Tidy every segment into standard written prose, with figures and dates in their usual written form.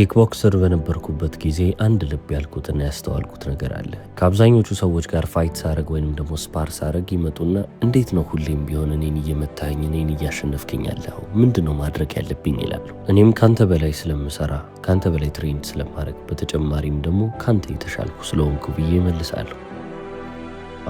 ኪክቦክሰር በነበርኩበት ጊዜ አንድ ልብ ያልኩትና ያስተዋልኩት ነገር አለ። ከአብዛኞቹ ሰዎች ጋር ፋይት ሳረግ ወይንም ደግሞ ስፓር ሳረግ ይመጡና እንዴት ነው ሁሌም ቢሆን እኔን እየመታኝ እኔን እያሸነፍከኝ ያለኸው? ምንድነው ማድረግ ያለብኝ ይላሉ። እኔም ካንተ በላይ ስለምሰራ ካንተ በላይ ትሬንድ ስለማድረግ በተጨማሪም ደግሞ ካንተ የተሻልኩ ስለሆንኩ ብዬ መልሳለሁ።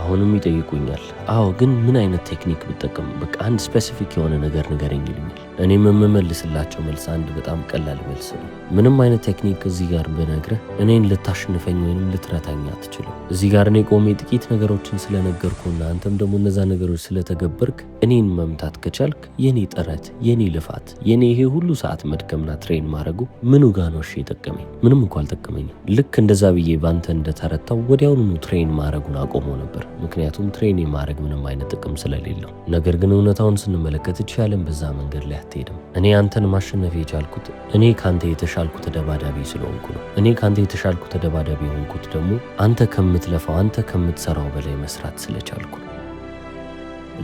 አሁንም ይጠይቁኛል፣ አዎ ግን ምን አይነት ቴክኒክ ብጠቀም? በቃ አንድ ስፔሲፊክ የሆነ ነገር ንገረኝ ይሉኛል። እኔም የምመልስላቸው መልስ አንድ በጣም ቀላል መልስ ነው። ምንም አይነት ቴክኒክ እዚህ ጋር ብነግርህ እኔን ልታሸንፈኝ ወይንም ልትረታኝ አትችልም። እዚህ ጋር እኔ ቆሜ ጥቂት ነገሮችን ስለነገርኩና አንተም ደግሞ እነዛ ነገሮች ስለተገበርክ እኔን መምታት ከቻልክ የኔ ጥረት፣ የኔ ልፋት፣ የኔ ይሄ ሁሉ ሰዓት መድከምና ትሬን ማድረጉ ምኑ ጋ ነው የጠቀመኝ? ምንም እንኳ አልጠቀመኝም። ልክ እንደዛ ብዬ ባንተ እንደተረታው ወዲያውኑ ትሬን ማድረጉን አቆሞ ነበር። ምክንያቱም ትሬን የማድረግ ምንም አይነት ጥቅም ስለሌለው። ነገር ግን እውነታውን ስንመለከት ይቻለን በዛ መንገድ ላይ አትሄድም። እኔ አንተን ማሸነፍ የቻልኩት እኔ ካንተ የተሻልኩ ተደባዳቢ ስለሆንኩ ነው። እኔ ካንተ የተሻልኩ ተደባዳቢ የሆንኩት ደግሞ አንተ ከምትለፋው አንተ ከምትሰራው በላይ መስራት ስለቻልኩ ነው።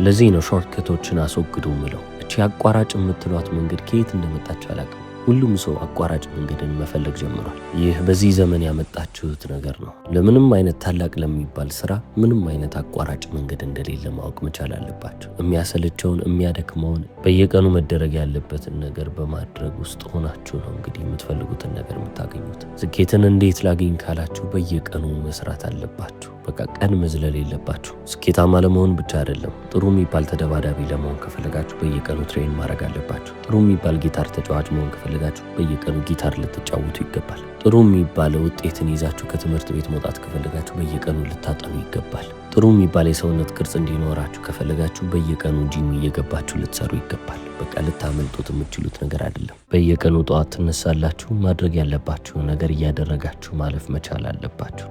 ለዚህ ነው ሾርትከቶችን አስወግዱ ምለው። እቺ አቋራጭ የምትሏት መንገድ ከየት እንደመጣች አላውቅም። ሁሉም ሰው አቋራጭ መንገድን መፈለግ ጀምሯል። ይህ በዚህ ዘመን ያመጣችሁት ነገር ነው። ለምንም አይነት ታላቅ ለሚባል ስራ ምንም አይነት አቋራጭ መንገድ እንደሌለ ማወቅ መቻል አለባቸው። የሚያሰለቸውን የሚያደክመውን በየቀኑ መደረግ ያለበትን ነገር በማድረግ ውስጥ ሆናችሁ ነው እንግዲህ የምትፈልጉትን ነገር የምታገኙት። ስኬትን እንዴት ላገኝ ካላችሁ በየቀኑ መስራት አለባችሁ። በቃ ቀን መዝለል የለባችሁ። ስኬታማ ለመሆን ብቻ አይደለም፣ ጥሩ የሚባል ተደባዳቢ ለመሆን ከፈለጋችሁ በየቀኑ ትሬን ማድረግ አለባችሁ። ጥሩ የሚባል ጊታር ተጫዋች መሆን ከፈለጋችሁ በየቀኑ ጊታር ልትጫወቱ ይገባል። ጥሩ የሚባል ውጤትን ይዛችሁ ከትምህርት ቤት መውጣት ከፈለጋችሁ በየቀኑ ልታጠኑ ይገባል። ጥሩ የሚባል የሰውነት ቅርጽ እንዲኖራችሁ ከፈለጋችሁ በየቀኑ ጂም እየገባችሁ ልትሰሩ ይገባል። በቃ ልታመልጡት የምትችሉት ነገር አይደለም። በየቀኑ ጠዋት ትነሳላችሁ፣ ማድረግ ያለባችሁ ነገር እያደረጋችሁ ማለፍ መቻል አለባችሁ።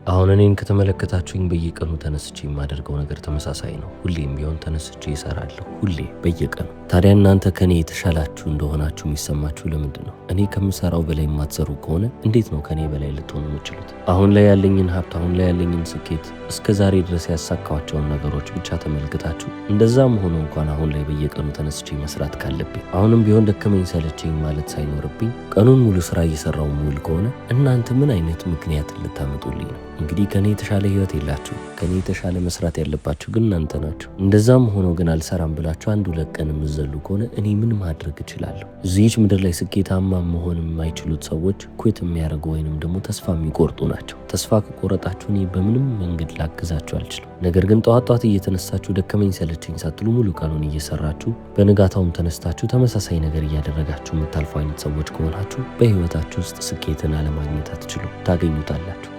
አሁን እኔን ከተመለከታችሁኝ በየቀኑ ተነስቼ የማደርገው ነገር ተመሳሳይ ነው። ሁሌም ቢሆን ተነስቼ ይሰራለሁ፣ ሁሌ በየቀኑ። ታዲያ እናንተ ከኔ የተሻላችሁ እንደሆናችሁ የሚሰማችሁ ለምንድን ነው? እኔ ከምሰራው በላይ የማትሰሩ ከሆነ እንዴት ነው ከኔ በላይ ልትሆኑ የምችሉት? አሁን ላይ ያለኝን ሀብት፣ አሁን ላይ ያለኝን ስኬት፣ እስከ ዛሬ ድረስ ያሳካኋቸውን ነገሮች ብቻ ተመልክታችሁ እንደዛም ሆኖ እንኳን አሁን ላይ በየቀኑ ተነስቼ መስራት ካለብኝ አሁንም ቢሆን ደከመኝ ሰለቸኝ ማለት ሳይኖርብኝ ቀኑን ሙሉ ስራ እየሰራው ሙሉ ከሆነ እናንተ ምን አይነት ምክንያት ልታመጡልኝ ነው? እንግዲህ ከኔ የተሻለ ህይወት የላችሁ። ከኔ የተሻለ መስራት ያለባችሁ ግን እናንተ ናችሁ። እንደዛም ሆኖ ግን አልሰራም ብላችሁ አንድ ሁለት ቀን የምትዘሉ ከሆነ እኔ ምን ማድረግ እችላለሁ? እዚህች ምድር ላይ ስኬታማ መሆን የማይችሉት ሰዎች ኩዊት የሚያደርጉ ወይንም ደግሞ ተስፋ የሚቆርጡ ናቸው። ተስፋ ከቆረጣችሁ እኔ በምንም መንገድ ላግዛችሁ አልችልም። ነገር ግን ጠዋት እየተነሳችሁ ደከመኝ ሰለቸኝ ሳትሉ ሙሉ ቀኑን እየሰራችሁ በንጋታውም ተነስታችሁ ተመሳሳይ ነገር እያደረጋችሁ የምታልፉ አይነት ሰዎች ከሆናችሁ በህይወታችሁ ውስጥ ስኬትን አለማግኘት አትችሉም። ታገኙታላችሁ።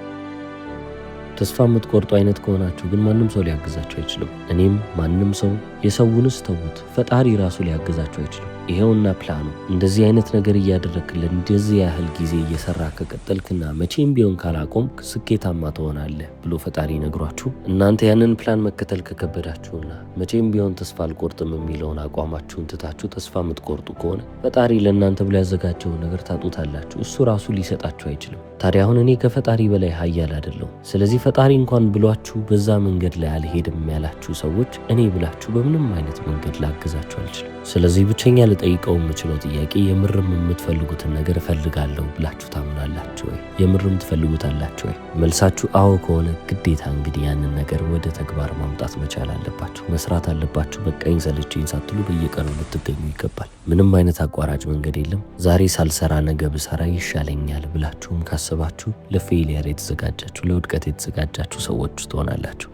ተስፋ የምትቆርጡ አይነት ከሆናችሁ ግን ማንም ሰው ሊያግዛችሁ አይችልም። እኔም ማንም ሰው የሰውንስ ተዉት፣ ፈጣሪ ራሱ ሊያግዛችሁ አይችልም። ይሄውና ፕላኑ። እንደዚህ አይነት ነገር እያደረክልን እንደዚህ ያህል ጊዜ እየሰራ ከቀጠልክና መቼም ቢሆን ካላቆምክ ስኬታማ ትሆናለህ ብሎ ፈጣሪ ነግሯችሁ እናንተ ያንን ፕላን መከተል ከከበዳችሁና መቼም ቢሆን ተስፋ አልቆርጥም የሚለውን አቋማችሁን ትታችሁ ተስፋ የምትቆርጡ ከሆነ ፈጣሪ ለእናንተ ብሎ ያዘጋጀውን ነገር ታጡታላችሁ። እሱ ራሱ ሊሰጣችሁ አይችልም። ታዲያ አሁን እኔ ከፈጣሪ በላይ ኃያል አይደለሁም። ስለዚህ ፈጣሪ እንኳን ብሏችሁ በዛ መንገድ ላይ አልሄድም ያላችሁ ሰዎች እኔ ብላችሁ በምንም አይነት መንገድ ላግዛችሁ አልችልም። ስለዚህ ብቸኛ ልጠይቀው የምችለው ጥያቄ የምርም የምትፈልጉትን ነገር እፈልጋለሁ ብላችሁ ታምናላችሁ ወይ? የምርም ትፈልጉታላችሁ ወይ? መልሳችሁ አዎ ከሆነ ግዴታ እንግዲህ ያንን ነገር ወደ ተግባር ማምጣት መቻል አለባችሁ። መስራት አለባችሁ። በቃኝ ሰለቸኝ ሳትሉ በየቀኑ ልትገኙ ይገባል። ምንም አይነት አቋራጭ መንገድ የለም። ዛሬ ሳልሰራ ነገ ብሰራ ይሻለኛል ብላችሁም ካሰባችሁ ለፌሊየር የተዘጋጃችሁ ለውድቀት የተዘጋጃችሁ ሰዎች ትሆናላችሁ።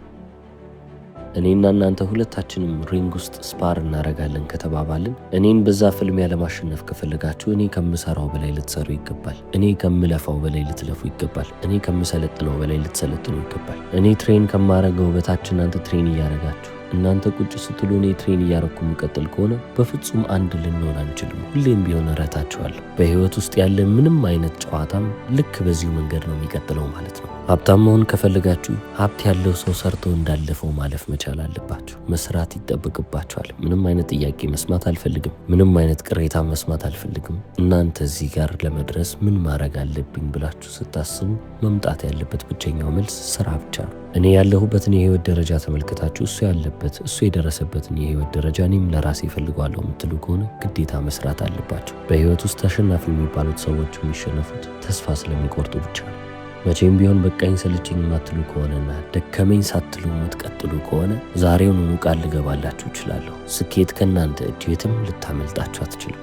እኔና እናንተ ሁለታችንም ሪንግ ውስጥ ስፓር እናረጋለን ከተባባልን እኔን በዛ ፍልሚያ ለማሸነፍ ከፈለጋችሁ እኔ ከምሰራው በላይ ልትሰሩ ይገባል። እኔ ከምለፋው በላይ ልትለፉ ይገባል። እኔ ከምሰለጥነው በላይ ልትሰለጥኑ ይገባል። እኔ ትሬን ከማረገው በታች እናንተ ትሬን እያረጋችሁ እናንተ ቁጭ ስትሉ እኔ ትሬን እያረኩ መቀጠል ከሆነ በፍጹም አንድ ልንሆን አንችልም። ሁሌም ቢሆን እረታችኋለሁ። በህይወት ውስጥ ያለ ምንም አይነት ጨዋታም ልክ በዚሁ መንገድ ነው የሚቀጥለው ማለት ነው። ሀብታም መሆን ከፈለጋችሁ ሀብት ያለው ሰው ሰርቶ እንዳለፈው ማለፍ መቻል አለባችሁ። መስራት ይጠበቅባችኋል። ምንም አይነት ጥያቄ መስማት አልፈልግም። ምንም አይነት ቅሬታ መስማት አልፈልግም። እናንተ እዚህ ጋር ለመድረስ ምን ማድረግ አለብኝ ብላችሁ ስታስቡ መምጣት ያለበት ብቸኛው መልስ ስራ ብቻ ነው። እኔ ያለሁበትን የህይወት ደረጃ ተመልክታችሁ እሱ ያለበት እሱ የደረሰበትን የህይወት ደረጃ እኔም ለራሴ እፈልገዋለሁ የምትሉ ከሆነ ግዴታ መስራት አለባቸው። በህይወት ውስጥ ተሸናፊ የሚባሉት ሰዎች የሚሸነፉት ተስፋ ስለሚቆርጡ ብቻ ነው። መቼም ቢሆን በቃኝ ሰለቸኝ የማትሉ ከሆነና ደከመኝ ሳትሉ የምትቀጥሉ ከሆነ ዛሬውኑ ቃል ልገባላችሁ እችላለሁ፣ ስኬት ከእናንተ እጅ የትም ልታመልጣችሁ አትችልም።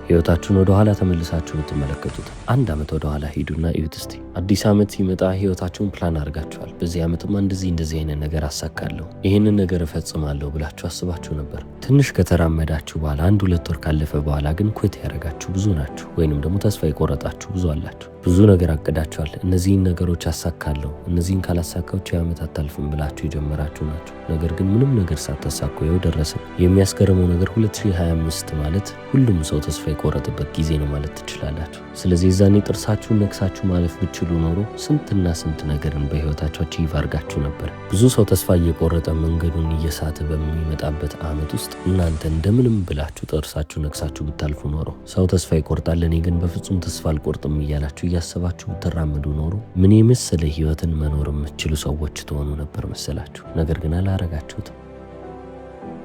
ህይወታችሁን ወደ ኋላ ተመልሳችሁ ብትመለከቱት 1 ዓመት ወደ ኋላ ሂዱና እዩት እስቲ። አዲስ ዓመት ሲመጣ ህይወታችሁን ፕላን አድርጋችኋል። በዚህ ዓመትማ እንደዚህ አይነት ነገር አሳካለሁ፣ ይህንን ነገር እፈጽማለሁ ብላችሁ አስባችሁ ነበር። ትንሽ ከተራመዳችሁ በኋላ 1-2 ወር ካለፈ በኋላ ግን ኩት ያደረጋችሁ ብዙ ናችሁ፣ ወይንም ደግሞ ተስፋ የቆረጣችሁ ብዙ አላችሁ። ብዙ ነገር አቅዳችኋል። እነዚህን ነገሮች አሳካለሁ፣ እነዚህን ካላሳካዎች ዓመት አታልፍም ብላችሁ የጀመራችሁ ናችሁ። ነገር ግን ምንም ነገር ሳታሳኩ ይኸው ደረስን። የሚያስገርመው ነገር 2025 ማለት ሁሉም ሰው ተስፋ የቆረጠበት ጊዜ ነው ማለት ትችላላችሁ። ስለዚህ የዛኔ ጥርሳችሁን ነክሳችሁ ማለፍ ብችሉ ኖሮ ስንትና ስንት ነገርን በህይወታችሁ አቺቭ አድርጋችሁ ነበር። ብዙ ሰው ተስፋ እየቆረጠ መንገዱን እየሳተ በሚመጣበት ዓመት ውስጥ እናንተ እንደምንም ብላችሁ ጥርሳችሁ ነክሳችሁ ብታልፉ ኖሮ ሰው ተስፋ ይቆርጣል፣ እኔ ግን በፍጹም ተስፋ አልቆርጥም እያላችሁ እያሰባችሁ ብትራመዱ ኖሮ ምን የመሰለ ህይወትን መኖር የምትችሉ ሰዎች ትሆኑ ነበር መሰላችሁ። ነገር ግን አላረጋችሁትም።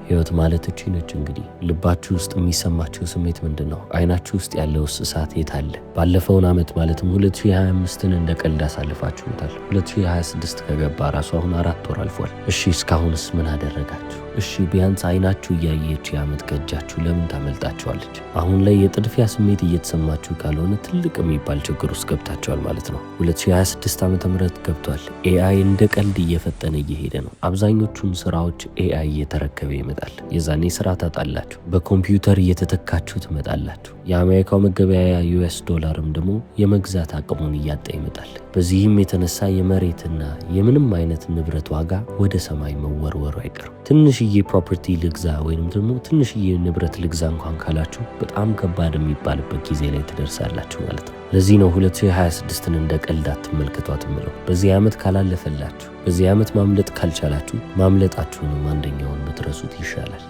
ህይወት ማለት እቺ ነች። እንግዲህ ልባችሁ ውስጥ የሚሰማችሁ ስሜት ምንድን ነው? አይናችሁ ውስጥ ያለው እሳት የት አለ? ባለፈውን ዓመት ማለትም 2025ን እንደ ቀልድ አሳልፋችሁታል። 2026 ከገባ ራሱ አሁን 4 ወር አልፏል። እሺ እስካሁንስ ምን አደረጋችሁ? እሺ ቢያንስ አይናችሁ እያየች ዓመት ከእጃችሁ ለምን ታመልጣችኋለች? አሁን ላይ የጥድፊያ ስሜት እየተሰማችሁ ካልሆነ ትልቅ የሚባል ችግር ውስጥ ገብታችኋል ማለት ነው። 2026 ዓመተ ምህረት ገብቷል። ኤአይ እንደ ቀልድ እየፈጠነ እየሄደ ነው። አብዛኞቹን ስራዎች ኤአይ እየተረከበ ይመጣል። የዛኔ ስራ ታጣላችሁ። በኮምፒውተር እየተተካችሁ ትመጣላችሁ። የአሜሪካው መገበያያ ዩኤስ ዶላርም ደግሞ የመግዛት አቅሙን እያጣ ይመጣል። በዚህም የተነሳ የመሬትና የምንም አይነት ንብረት ዋጋ ወደ ሰማይ መወርወሩ አይቀርም። ትንሽዬ ፕሮፐርቲ ልግዛ ወይንም ደግሞ ትንሽዬ ንብረት ልግዛ እንኳን ካላችሁ በጣም ከባድ የሚባልበት ጊዜ ላይ ትደርሳላችሁ ማለት ነው። ለዚህ ነው 2026ን እንደ ቀልድ አትመልከቷት የምለው። በዚህ ዓመት ካላለፈላችሁ፣ በዚህ ዓመት ማምለጥ ካልቻላችሁ ማምለጣችሁንም አንደኛውን ብትረሱት ይሻላል።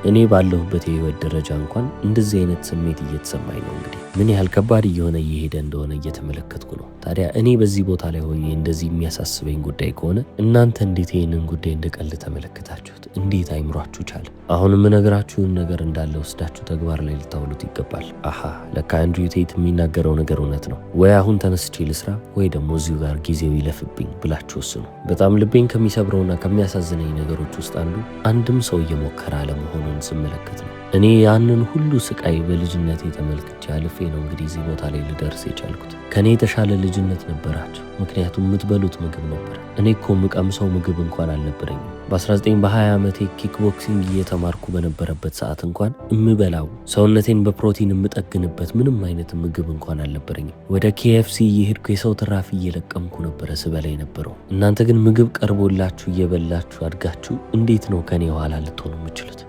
እኔ ባለሁበት የህይወት ደረጃ እንኳን እንደዚህ አይነት ስሜት እየተሰማኝ ነው። እንግዲህ ምን ያህል ከባድ እየሆነ እየሄደ እንደሆነ እየተመለከትኩ ነው። ታዲያ እኔ በዚህ ቦታ ላይ ሆኜ እንደዚህ የሚያሳስበኝ ጉዳይ ከሆነ እናንተ እንዴት ይህንን ጉዳይ እንደ ቀልድ ተመለከታችሁት? እንዴት አይምሯችሁ ቻለ? አሁን የምነግራችሁን ነገር እንዳለ ወስዳችሁ ተግባር ላይ ልታውሉት ይገባል። አሃ ለካ አንድሪው ቴት የሚናገረው ነገር እውነት ነው። ወይ አሁን ተነስቼ ልስራ ወይ ደግሞ እዚሁ ጋር ጊዜው ይለፍብኝ ብላችሁ ወስኑ። በጣም ልቤን ከሚሰብረውና ከሚያሳዝነኝ ነገሮች ውስጥ አንድም ሰው እየሞከረ አለመሆኑን ስመለከት ነው። እኔ ያንን ሁሉ ስቃይ በልጅነቴ ተመልክቼ አልፌ ነው እንግዲህ እዚህ ቦታ ላይ ልደርስ የቻልኩት። ከኔ የተሻለ ልጅነት ነበራቸው፣ ምክንያቱም የምትበሉት ምግብ ነበር። እኔ እኮ ምቀምሰው ምግብ እንኳን አልነበረኝም። በ20 ዓመቴ ኪክቦክሲንግ እየተማርኩ በነበረበት ሰዓት እንኳን እምበላው ሰውነቴን በፕሮቲን የምጠግንበት ምንም አይነት ምግብ እንኳን አልነበረኝም። ወደ KFC እየሄድኩ የሰው ትራፊ እየለቀምኩ ነበረ ስበላ የነበረው። እናንተ ግን ምግብ ቀርቦላችሁ እየበላችሁ አድጋችሁ እንዴት ነው ከኔ ኋላ ልትሆኑ የምችሉት?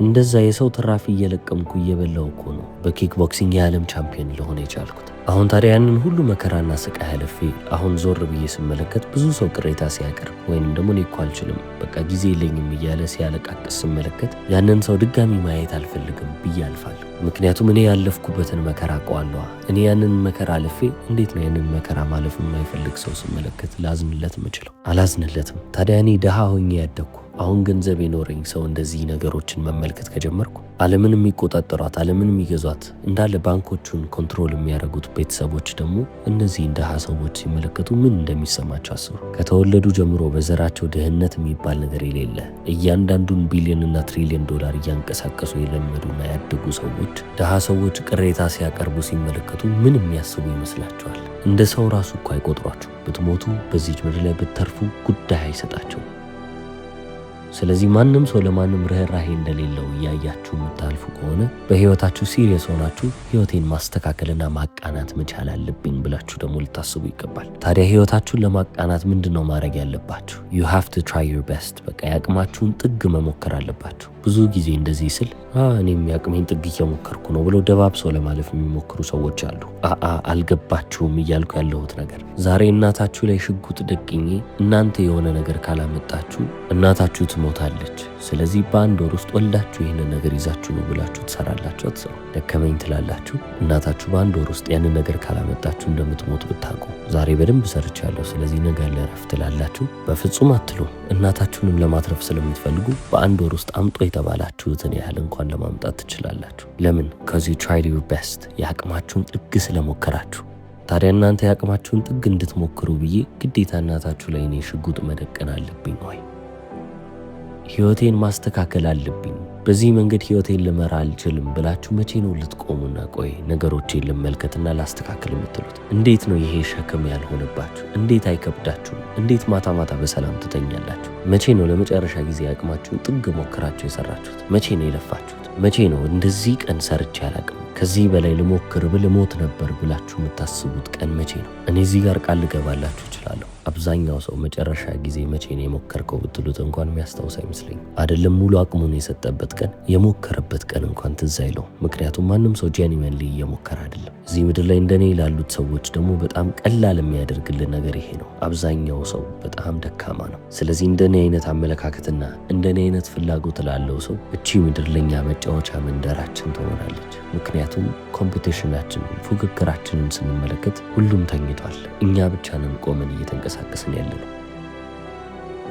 እንደዛ የሰው ትራፊ እየለቀምኩ እየበላው እኮ ነው በኪክ ቦክሲንግ የዓለም ቻምፒዮን ለሆነ የቻልኩት። አሁን ታዲያ ያንን ሁሉ መከራና ስቃይ አልፌ አሁን ዞር ብዬ ስመለከት ብዙ ሰው ቅሬታ ሲያቀርብ ወይንም ደግሞ እኔ እኮ አልችልም በቃ ጊዜ የለኝም እያለ ሲያለቃቅስ ስመለከት ያንን ሰው ድጋሚ ማየት አልፈልግም ብዬ አልፋለሁ። ምክንያቱም እኔ ያለፍኩበትን መከራ አውቀዋለሁ። እኔ ያንን መከራ አልፌ እንዴት ነው ያንን መከራ ማለፍ የማይፈልግ ሰው ስመለከት ላዝንለት የምችለው? አላዝንለትም። ታዲያ እኔ ድሃ ሆኜ ያደግኩ አሁን ገንዘብ የኖረኝ ሰው እንደዚህ ነገሮችን መመልከት ከጀመርኩ ዓለምን የሚቆጣጠሯት ዓለምን የሚገዟት እንዳለ ባንኮቹን ኮንትሮል የሚያደርጉት ቤተሰቦች ደግሞ እነዚህን ድሃ ሰዎች ሲመለከቱ ምን እንደሚሰማቸው አስቡ። ከተወለዱ ጀምሮ በዘራቸው ድህነት የሚባል ነገር የሌለ እያንዳንዱን ቢሊዮንና ትሪሊዮን ዶላር እያንቀሳቀሱ የለመዱና ያደጉ ሰዎች ድሃ ሰዎች ቅሬታ ሲያቀርቡ ሲመለከቱ ምን የሚያስቡ ይመስላቸዋል? እንደ ሰው ራሱ እኮ አይቆጥሯቸው። ብትሞቱ በዚች ምድር ላይ ብትተርፉ ጉዳይ አይሰጣቸው። ስለዚህ ማንም ሰው ለማንም ርህራሄ እንደሌለው እያያችሁ የምታልፉ ከሆነ በህይወታችሁ ሲሪየስ ሆናችሁ ህይወቴን ማስተካከልና ማቃናት መቻል አለብኝ ብላችሁ ደግሞ ልታስቡ ይገባል። ታዲያ ህይወታችሁን ለማቃናት ምንድነው ማድረግ ያለባችሁ? you have to try your best። በቃ ያቅማችሁን ጥግ መሞከር አለባችሁ። ብዙ ጊዜ እንደዚህ ስል እኔም ያቅሜን ጥግ እየሞከርኩ ነው ብለው ደባብሰው ለማለፍ የሚሞክሩ ሰዎች አሉ። አልገባችሁም እያልኩ ያለሁት ነገር ዛሬ እናታችሁ ላይ ሽጉጥ ደቅኜ እናንተ የሆነ ነገር ካላመጣችሁ እናታችሁ ትሞታለች። ስለዚህ በአንድ ወር ውስጥ ወልዳችሁ ይህንን ነገር ይዛችሁ ነው ብላችሁ ትሰራላችሁ። አትሰሩ። ደከመኝ ትላላችሁ። እናታችሁ በአንድ ወር ውስጥ ያንን ነገር ካላመጣችሁ እንደምትሞት ብታውቁ ዛሬ በደንብ ሰርቻለሁ ስለዚህ ነገ ልረፍ ትላላችሁ። በፍጹም አትሉም። እናታችሁንም ለማትረፍ ስለምትፈልጉ በአንድ ወር ውስጥ አምጦ የተባላችሁትን ያህል እንኳን ለማምጣት ትችላላችሁ። ለምን? because you tried your best የአቅማችሁን ጥግ ስለሞከራችሁ። ታዲያ እናንተ የአቅማችሁን ጥግ እንድትሞክሩ ብዬ ግዴታ እናታችሁ ላይ እኔ ሽጉጥ መደቀን አለብኝ ወይ? ህይወቴን ማስተካከል አለብኝ፣ በዚህ መንገድ ህይወቴን ልመራ አልችልም ብላችሁ መቼ ነው ልትቆሙና ቆይ ነገሮችን ልመልከትና ላስተካከል የምትሉት? እንዴት ነው ይሄ ሸክም ያልሆነባችሁ? እንዴት አይከብዳችሁም? እንዴት ማታ ማታ በሰላም ትተኛላችሁ? መቼ ነው ለመጨረሻ ጊዜ አቅማችሁን ጥግ ሞክራችሁ የሰራችሁት? መቼ ነው የለፋችሁት? መቼ ነው እንደዚህ ቀን ሰርቼ አላቅም ከዚህ በላይ ልሞክር ብል ሞት ነበር ብላችሁ የምታስቡት ቀን መቼ ነው? እኔ እዚህ ጋር ቃል ልገባላችሁ እችላለሁ። አብዛኛው ሰው መጨረሻ ጊዜ መቼ ነው የሞከርከው ብትሉት እንኳን የሚያስታውስ አይመስለኝም። አይደለም ሙሉ አቅሙን የሰጠበት ቀን የሞከረበት ቀን እንኳን ትዝ አይለው። ምክንያቱም ማንም ሰው ጄኒውንሊ እየሞከረ አይደለም። እዚህ ምድር ላይ እንደኔ ላሉት ሰዎች ደግሞ በጣም ቀላል የሚያደርግልን ነገር ይሄ ነው። አብዛኛው ሰው በጣም ደካማ ነው። ስለዚህ እንደኔ አይነት አመለካከትና እንደኔ አይነት ፍላጎት ላለው ሰው እቺ ምድር ለኛ መጫወቻ መንደራችን ትሆናለች። ምክንያቱም ኮምፒቲሽናችን ፉክክራችንን ስንመለከት ሁሉም ተኝቷል። እኛ ብቻ ነን ቆመን እየተንቀሳቀስን ያለነው።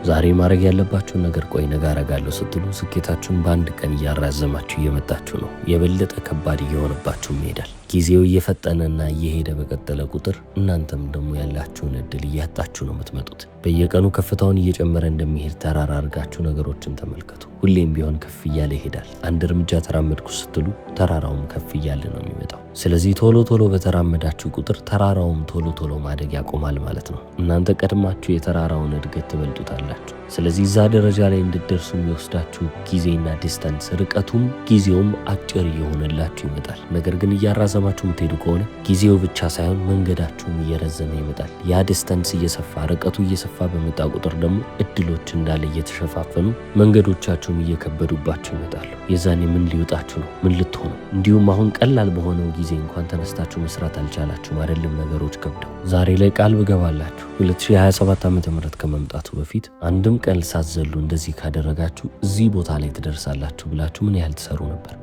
ዛሬ ማድረግ ያለባችሁን ነገር ቆይ ነገ አረጋለሁ ስትሉ ስኬታችሁን በአንድ ቀን እያራዘማችሁ እየመጣችሁ ነው። የበለጠ ከባድ እየሆነባችሁ ይሄዳል። ጊዜው እየፈጠነና እየሄደ በቀጠለ ቁጥር እናንተም ደግሞ ያላችሁን እድል እያጣችሁ ነው የምትመጡት። በየቀኑ ከፍታውን እየጨመረ እንደሚሄድ ተራራ አድርጋችሁ ነገሮችን ተመልከቱ። ሁሌም ቢሆን ከፍ እያለ ይሄዳል። አንድ እርምጃ ተራመድኩ ስትሉ ተራራውም ከፍ እያለ ነው የሚመጣው። ስለዚህ ቶሎ ቶሎ በተራመዳችሁ ቁጥር ተራራውም ቶሎ ቶሎ ማደግ ያቆማል ማለት ነው። እናንተ ቀድማችሁ የተራራውን እድገት ትበልጡታላችሁ። ስለዚህ እዛ ደረጃ ላይ እንድትደርሱ የሚወስዳችሁ ጊዜና ዲስታንስ ርቀቱም ጊዜውም አጭር እየሆነላችሁ ይመጣል። ነገር ግን እያራዘማችሁ የምትሄዱ ከሆነ ጊዜው ብቻ ሳይሆን መንገዳችሁም እየረዘመ ይመጣል። ያ ዲስታንስ እየሰፋ ርቀቱ እየሰፋ በመጣ ቁጥር ደግሞ እድሎች እንዳለ እየተሸፋፈኑ መንገዶቻችሁም እየከበዱባችሁ ይመጣሉ። የዛኔ ምን ሊወጣችሁ ነው? ምን ልትሆኑ? እንዲሁም አሁን ቀላል በሆነው ጊዜ እንኳን ተነስታችሁ መስራት አልቻላችሁም አይደለም ነገሮች ከብደው። ዛሬ ላይ ቃል ብገባላችሁ 2027 ዓ.ም ከመምጣቱ በፊት አንድም ቀን ሳትዘሉ እንደዚህ ካደረጋችሁ እዚህ ቦታ ላይ ትደርሳላችሁ ብላችሁ ምን ያህል ትሰሩ ነበር?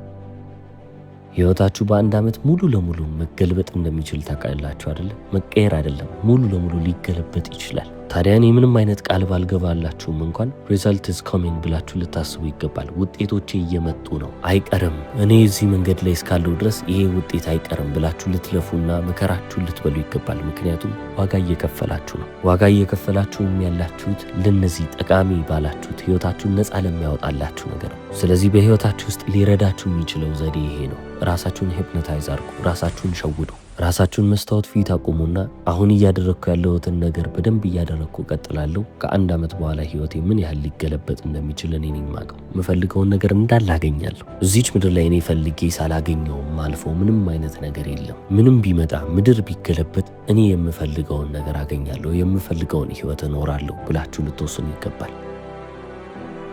ህይወታችሁ በአንድ ዓመት ሙሉ ለሙሉ መገልበጥ እንደሚችል ታውቃላችሁ አይደለ? መቀየር አይደለም ሙሉ ለሙሉ ሊገለበጥ ይችላል። ታዲያ እኔ ምንም አይነት ቃል ባልገባላችሁም እንኳን ሪዛልት ኢዝ ኮሚንግ ብላችሁ ልታስቡ ይገባል። ውጤቶቼ እየመጡ ነው፣ አይቀርም። እኔ እዚህ መንገድ ላይ እስካለሁ ድረስ ይሄ ውጤት አይቀርም ብላችሁ ልትለፉና መከራችሁን ልትበሉ ይገባል። ምክንያቱም ዋጋ እየከፈላችሁ ነው። ዋጋ እየከፈላችሁም ያላችሁት ለነዚህ ጠቃሚ ባላችሁት ህይወታችሁን ነፃ ለሚያወጣላችሁ ነገር ነው። ስለዚህ በህይወታችሁ ውስጥ ሊረዳችሁ የሚችለው ዘዴ ይሄ ነው። ራሳችሁን ሂፕኖታይዝ አድርጉ። ራሳችሁን ሸውዱ። ራሳችሁን መስታወት ፊት አቁሙና አሁን እያደረግኩ ያለሁትን ነገር በደንብ እያደረግኩ ቀጥላለሁ። ከአንድ ዓመት በኋላ ህይወቴ ምን ያህል ሊገለበጥ እንደሚችል እኔ ነኝ የማውቀው። የምፈልገውን ነገር እንዳለ አገኛለሁ። እዚች ምድር ላይ እኔ ፈልጌ ሳላገኘውም አልፎ ምንም አይነት ነገር የለም። ምንም ቢመጣ ምድር ቢገለበጥ እኔ የምፈልገውን ነገር አገኛለሁ፣ የምፈልገውን ህይወት እኖራለሁ ብላችሁ ልትወስኑ ይገባል።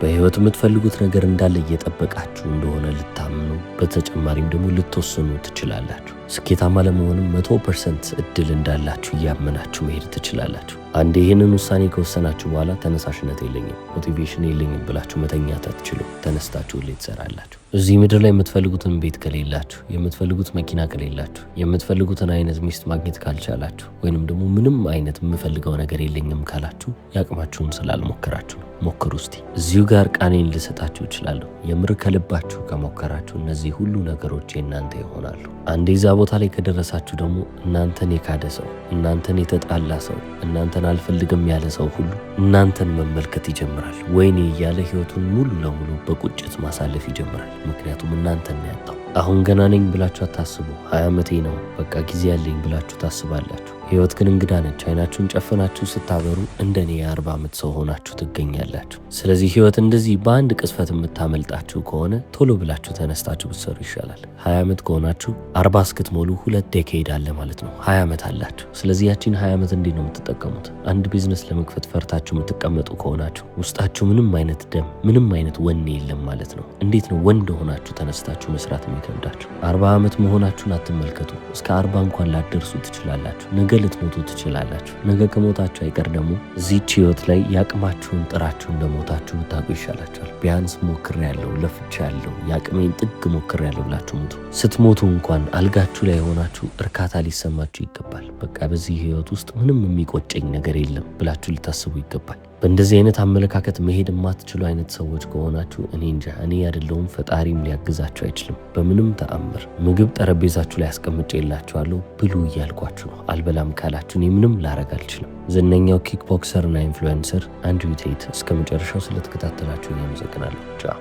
በህይወት የምትፈልጉት ነገር እንዳለ እየጠበቃችሁ እንደሆነ ልታምኑ፣ በተጨማሪም ደግሞ ልትወስኑ ትችላላችሁ። ስኬታማ ለመሆንም 100% እድል እንዳላችሁ እያመናችሁ መሄድ ትችላላችሁ። አንዴ ይህንን ውሳኔ ከወሰናችሁ በኋላ ተነሳሽነት የለኝም፣ ሞቲቬሽን የለኝም ብላችሁ መተኛት አትችሉም። ተነስታችሁ ሁሌ ትሰራላችሁ። እዚህ ምድር ላይ የምትፈልጉትን ቤት ከሌላችሁ፣ የምትፈልጉት መኪና ከሌላችሁ፣ የምትፈልጉትን አይነት ሚስት ማግኘት ካልቻላችሁ፣ ወይንም ደግሞ ምንም አይነት የምፈልገው ነገር የለኝም ካላችሁ ያቅማችሁን ስላልሞከራችሁ ነው። ሞክሩ እስቲ። እዚሁ ጋር ቃኔን ልሰጣችሁ እችላለሁ። የምር ከልባችሁ ከሞከራችሁ እነዚህ ሁሉ ነገሮች የእናንተ ይሆናሉ። አንዴ እዛ ቦታ ላይ ከደረሳችሁ ደግሞ እናንተን የካደ ሰው፣ እናንተን የተጣላ ሰው፣ እናንተን አልፈልግም ያለ ሰው ሁሉ እናንተን መመልከት ይጀምራል። ወይኔ እያለ ህይወቱን ሙሉ ለሙሉ በቁጭት ማሳለፍ ይጀምራል። ምክንያቱም እናንተን ያጣው። አሁን ገና ነኝ ብላችሁ አታስቡ። 20 ዓመቴ ነው በቃ ጊዜ ያለኝ ብላችሁ ታስባላችሁ። ህይወት ግን እንግዳ ነች። አይናችሁን ጨፍናችሁ ስታበሩ እንደኔ የ40 ዓመት ሰው ሆናችሁ ትገኛላችሁ። ስለዚህ ህይወት እንደዚህ በአንድ ቅጽበት የምታመልጣችሁ ከሆነ ቶሎ ብላችሁ ተነስታችሁ ብትሰሩ ይሻላል። 20 ዓመት ከሆናችሁ 40 እስክትሞሉ 2 ዴኬድ አለ ማለት ነው። 20 ዓመት አላችሁ። ስለዚህ ያቺን 20 ዓመት እንዴት ነው የምትጠቀሙት? አንድ ቢዝነስ ለመክፈት ፈርታችሁ የምትቀመጡ ከሆናችሁ ውስጣችሁ ምንም አይነት ደም፣ ምንም አይነት ወኔ የለም ማለት ነው። እንዴት ነው ወንድ ሆናችሁ ተነስታችሁ መስራት የሚከብዳችሁ? 40 ዓመት መሆናችሁን አትመልከቱ። እስከ 40 እንኳን ላትደርሱ ትችላላችሁ። ነገር ልትሞቱ ትችላላችሁ። ነገ ከሞታችሁ አይቀር ደግሞ እዚህች ህይወት ላይ ያቅማችሁን ጥራችሁ እንደሞታችሁ ታውቁ ይሻላችኋል። ቢያንስ ሞክሬያለሁ፣ ለፍቻለሁ፣ የአቅሜን ጥግ ሞክሬያለሁ ብላችሁ ሞቱ። ስትሞቱ እንኳን አልጋችሁ ላይ የሆናችሁ እርካታ ሊሰማችሁ ይገባል። በቃ በዚህ ህይወት ውስጥ ምንም የሚቆጨኝ ነገር የለም ብላችሁ ልታስቡ ይገባል። በእንደዚህ አይነት አመለካከት መሄድ የማትችሉ አይነት ሰዎች ከሆናችሁ እኔ እንጃ፣ እኔ አይደለሁም ፈጣሪም ሊያግዛችሁ አይችልም በምንም ተአምር። ምግብ ጠረጴዛችሁ ላይ አስቀምጬላችኋለሁ ብሉ እያልኳችሁ ነው። አልበላም ካላችሁ እኔ ምንም ላረግ አልችልም። ዝነኛው ኪክ ቦክሰርና ኢንፍሉዌንሰር አንድሪው ቴት። እስከ መጨረሻው ስለተከታተላችሁ አመሰግናለሁ። ቻው።